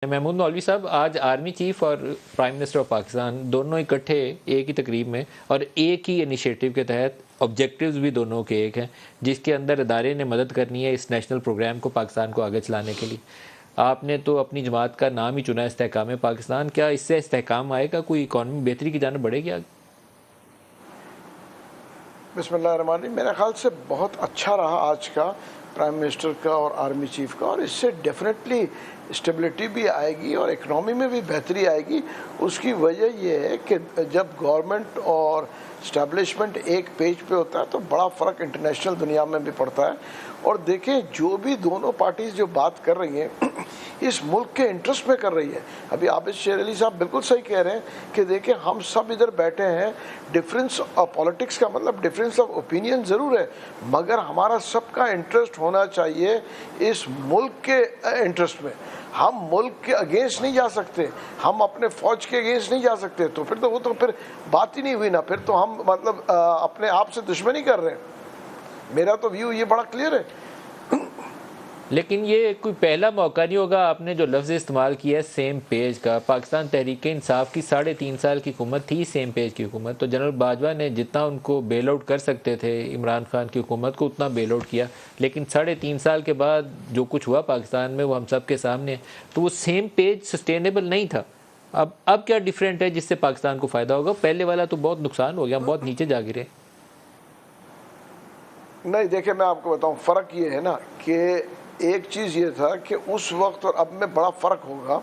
محمود مولوی صاحب، آج آرمی چیف اور پرائم منسٹر آف پاکستان دونوں اکٹھے ایک ہی تقریب میں اور ایک ہی انیشیٹو کے تحت آبجیکٹیوز بھی دونوں کے ایک ہیں، جس کے اندر ادارے نے مدد کرنی ہے اس نیشنل پروگرام کو پاکستان کو آگے چلانے کے لیے۔ آپ نے تو اپنی جماعت کا نام ہی چنا استحکام پاکستان۔ کیا اس سے استحکام آئے گا؟ کوئی اکانومی بہتری کی جانب بڑھے گی آگے؟ بسم اللہ الرحمن الرحیم۔ میرے خیال سے بہت اچھا رہا آج کا پرائم منسٹر کا اور آرمی چیف کا، اور اس سے ڈیفینیٹلی اسٹیبلٹی بھی آئے گی اور اکنامی میں بھی بہتری آئے گی۔ اس کی وجہ یہ ہے کہ جب گورنمنٹ اور اسٹیبلشمنٹ ایک پیج پہ ہوتا ہے تو بڑا فرق انٹرنیشنل دنیا میں بھی پڑتا ہے۔ اور دیکھیں، جو بھی دونوں پارٹیز جو بات کر رہی ہیں اس ملک کے انٹرسٹ میں کر رہی ہے۔ ابھی عابد شیر علی صاحب بالکل صحیح کہہ رہے ہیں کہ دیکھیں، ہم سب ادھر بیٹھے ہیں، ڈفرینس آف پالیٹکس کا مطلب ڈفرینس آف اوپینین ضرور ہے، مگر ہمارا سب کا انٹرسٹ ہونا چاہیے اس ملک کے انٹرسٹ میں۔ ہم ملک کے اگینسٹ نہیں جا سکتے، ہم اپنے فوج کے اگینسٹ نہیں جا سکتے، تو پھر تو وہ تو پھر بات ہی نہیں ہوئی نا، پھر تو ہم مطلب اپنے آپ سے دشمنی کر رہے ہیں۔ میرا تو ویو یہ بڑا کلیئر ہے۔ لیکن یہ کوئی پہلا موقع نہیں ہوگا، آپ نے جو لفظ استعمال کیا ہے سیم پیج کا۔ پاکستان تحریک انصاف کی 3.5 سال کی حکومت تھی سیم پیج کی حکومت، تو جنرل باجوہ نے جتنا ان کو بیل آؤٹ کر سکتے تھے عمران خان کی حکومت کو اتنا بیل آؤٹ کیا، لیکن 3.5 سال کے بعد جو کچھ ہوا پاکستان میں وہ ہم سب کے سامنے ہے، تو وہ سیم پیج سسٹینیبل نہیں تھا۔ اب کیا ڈیفرنٹ ہے جس سے پاکستان کو فائدہ ہوگا؟ پہلے والا تو بہت نقصان ہو گیا، ہم بہت نیچے جا گرے۔ نہیں، دیکھیں میں آپ کو بتاؤں، فرق یہ ہے نا کہ ایک چیز یہ تھا کہ اس وقت اور اب میں بڑا فرق ہوگا۔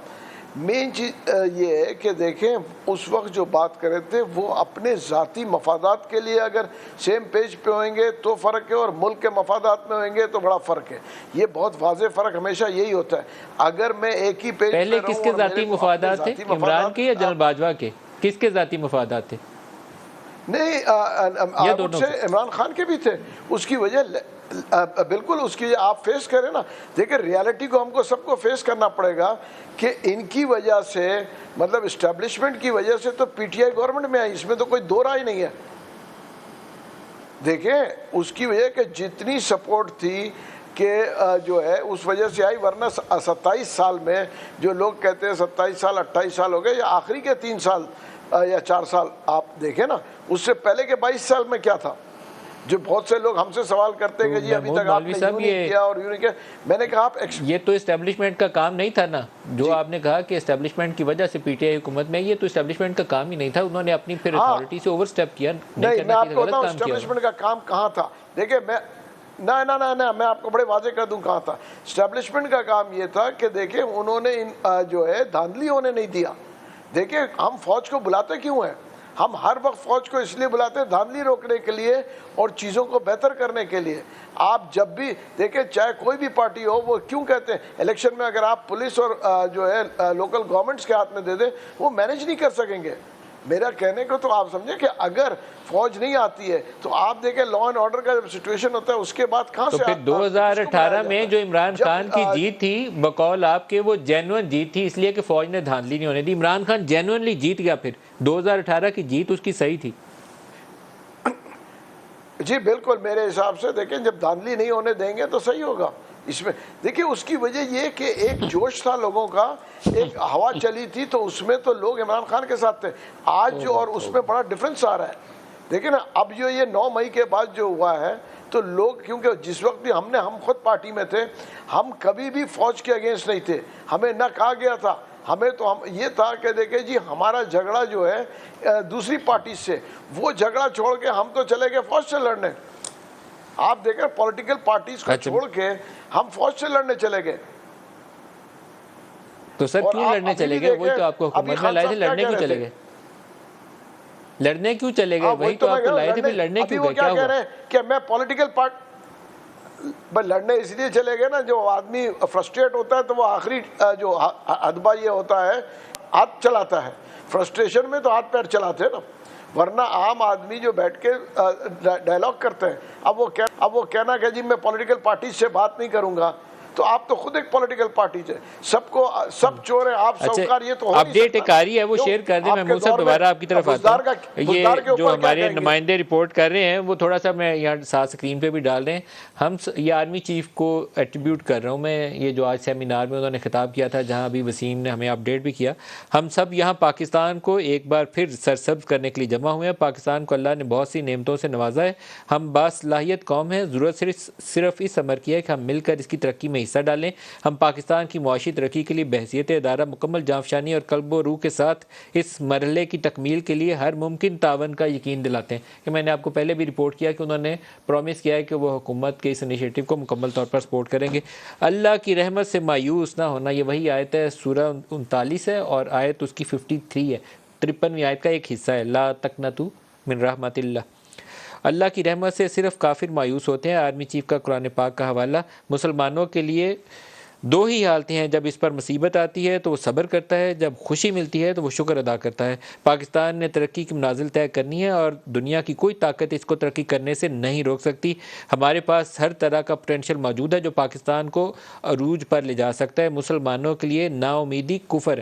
مین چیز یہ ہے کہ دیکھیں، اس وقت جو بات کر رہے تھے وہ اپنے ذاتی مفادات کے لیے اگر سیم پیج پہ ہوئیں گے تو فرق ہے، اور ملک کے مفادات میں ہوئیں گے تو بڑا فرق ہے۔ یہ بہت واضح فرق ہمیشہ یہی ہوتا ہے۔ اگر میں ایک ہی پیج پہ پہلے رہوں کس کے اور ذاتی میرے کو مفادات تھے؟ ذاتی عمران کے یا جنرل باجوہ کے؟ کس کے ذاتی مفادات تھے؟ نہیں، یا آپ دونوں سے کے؟ عمران خان کے بھی تھے۔ اس کی وجہ بالکل اس کی آپ فیس کریں نا، دیکھیں ریالٹی کو ہم کو سب کو فیس کرنا پڑے گا کہ ان کی وجہ سے، مطلب اسٹیبلشمنٹ کی وجہ سے تو پی ٹی آئی گورنمنٹ میں آئی، اس میں تو کوئی دو رائے نہیں ہے۔ دیکھیں اس کی وجہ کہ جتنی سپورٹ تھی کہ جو ہے اس وجہ سے آئی، ورنہ 27 سال میں جو لوگ کہتے ہیں 27 سال 28 سال ہو گئے، یا آخری کے 3 سال یا 4 سال آپ دیکھیں نا، اس سے پہلے کے 22 سال میں کیا تھا؟ جو بہت سے لوگ ہم سے سوال کرتے ہیں کہ جی ابھی تک آپ نے یوں نہیں کیا اور یوں نہیں کیا۔ میں نے کہا آپ یہ تو اسٹیبلشمنٹ کا کام نہیں تھا نا، جو آپ نے کہا کہ اسٹیبلشمنٹ کی وجہ سے پی ٹی آئی حکومت میں، یہ تو اسٹیبلشمنٹ کا کام ہی نہیں تھا، انہوں نے اپنی پھر اتھارٹی سے اوور سٹیپ کیا۔ نہیں، میں آپ کو بتاؤں اسٹیبلشمنٹ کا کام کہاں تھا۔ دیکھیں میں آپ کو بڑے واضح کر دوں کہاں تھا۔ اسٹیبلشمنٹ کا کام یہ تھا کہ دیکھیں انہوں نے جو ہے دھاندلی ہونے نہیں دیا۔ دیکھیں ہم فوج کو بلاتے کیوں ہیں؟ ہم ہر وقت فوج کو اس لیے بلاتے ہیں دھاندلی روکنے کے لیے اور چیزوں کو بہتر کرنے کے لیے۔ آپ جب بھی دیکھیں، چاہے کوئی بھی پارٹی ہو، وہ کیوں کہتے ہیں الیکشن میں اگر آپ پولیس اور جو ہے لوکل گورنمنٹس کے ہاتھ میں دے دیں، وہ مینیج نہیں کر سکیں گے۔ میرا کہنے کو تو آپ سمجھیں کہ اگر فوج نہیں آتی ہے تو آپ دیکھیں لا اینڈ آرڈر کا جب سچویشن ہوتا ہے اس کے بعد کہاں سے تو پھر 2018 میں جو عمران خان کی جیت تھی بقول آپ کے، وہ جینوئن جیت تھی، اس لیے کہ فوج نے دھاندلی نہیں ہونے دی۔ عمران خان جینوئنلی جیت گیا، پھر 2018 کی جیت اس کی صحیح تھی۔ جی بالکل، میرے حساب سے دیکھیں جب دھاندلی نہیں ہونے دیں گے تو صحیح ہوگا۔ اس میں دیکھیں اس کی وجہ یہ کہ ایک جوش تھا لوگوں کا، ایک ہوا چلی تھی، تو اس میں تو لوگ عمران خان کے ساتھ تھے۔ آج جو اور اس میں بڑا ڈیفرنس آ رہا ہے۔ دیکھیں نا، اب جو یہ 9 مئی کے بعد جو ہوا ہے تو لوگ، کیونکہ جس وقت بھی ہم خود پارٹی میں تھے، ہم کبھی بھی فوج کے اگینسٹ نہیں تھے، ہمیں نہ کہا گیا تھا، ہمیں تو یہ تھا کہ دیکھیں جی ہمارا جھگڑا جو ہے دوسری پارٹی سے، وہ جھگڑا چھوڑ کے ہم تو چلے گئے فوج سے لڑنے۔ آپ دیکھیں پولیٹیکل پارٹیز کو چھوڑ کے ہم فوج سے لڑنے چلے گئے۔ تو سر کیوں لڑنے چلے گئے؟ وہی تو آپ کو حکومت میں لائے تھے، لڑنے کیوں چلے گئے؟ لڑنے کیوں چلے گئے؟ وہی تو آپ کو لائے تھے، پھر لڑنے کیوں گئے؟ کیا کہہ رہے ہیں کہ میں پولیٹیکل لڑنے اس لیے چلے گئے نا، جو آدمی فرسٹریٹ ہوتا ہے تو وہ آخری جو ادبا یہ ہوتا ہے ہاتھ چلاتا ہے، فرسٹریشن میں تو ہاتھ پیر چلاتے ہیں نا، ورنہ عام آدمی جو بیٹھ کے ڈائلاگ کرتے ہیں۔ اب وہ کہنا کہ جی میں پولیٹیکل پارٹیز سے بات نہیں کروں گا، تو آپ تو خود ایک پولیٹیکل پارٹی ہے، سب کو سب چور ہیں، آپ سوکار، یہ تو ہو نہیں اپڈیٹ ایک آ رہی ہے، وہ شیئر کر دیں. محمود صاحب دوبارہ آپ کی طرف آتا ہوں. یہ جو ہمارے نمائندے رپورٹ کر رہے ہیں وہ تھوڑا سا میں یہاں ساتھ اسکرین پہ بھی ڈال رہے ہیں. ہم یہ آرمی چیف کو ایٹریبیوٹ کر رہا ہوں میں، یہ جو آج سیمینار میں انہوں نے خطاب کیا تھا جہاں ابھی وسیم نے ہمیں اپڈیٹ بھی کیا. ہم سب یہاں پاکستان کو ایک بار پھر سرسبز کرنے کے لیے جمع ہوئے ہیں. پاکستان کو اللہ نے بہت سی نعمتوں سے نوازا ہے. ہم باصلاحیت قوم ہیں. ضرورت صرف اس عمر کی ہے کہ ہم مل کر اس کی ترقی میں حصہ ڈالیں. ہم پاکستان کی معاشی ترقی کے لیے بحیثیت ادارہ مکمل جانفشانی اور قلب و روح کے ساتھ اس مرحلے کی تکمیل کے لیے ہر ممکن تعاون کا یقین دلاتے ہیں. کہ میں نے آپ کو پہلے بھی رپورٹ کیا کہ انہوں نے پرومس کیا ہے کہ وہ حکومت کے اس انیشیٹو کو مکمل طور پر سپورٹ کریں گے. اللہ کی رحمت سے مایوس نہ ہونا، یہ وہی آیت ہے، سورہ 39 ہے اور آیت اس کی 53 ہے، 53ویں آیت کا ایک حصہ ہے، لا تقنطوا من رحمت اللہ. اللہ کی رحمت سے صرف کافر مایوس ہوتے ہیں. آرمی چیف کا قرآن پاک کا حوالہ. مسلمانوں کے لیے دو ہی حالتیں ہیں، جب اس پر مصیبت آتی ہے تو وہ صبر کرتا ہے، جب خوشی ملتی ہے تو وہ شکر ادا کرتا ہے. پاکستان نے ترقی کی منازل طے کرنی ہے اور دنیا کی کوئی طاقت اس کو ترقی کرنے سے نہیں روک سکتی. ہمارے پاس ہر طرح کا پوٹینشیل موجود ہے جو پاکستان کو عروج پر لے جا سکتا ہے. مسلمانوں کے لیے نا امیدی کفر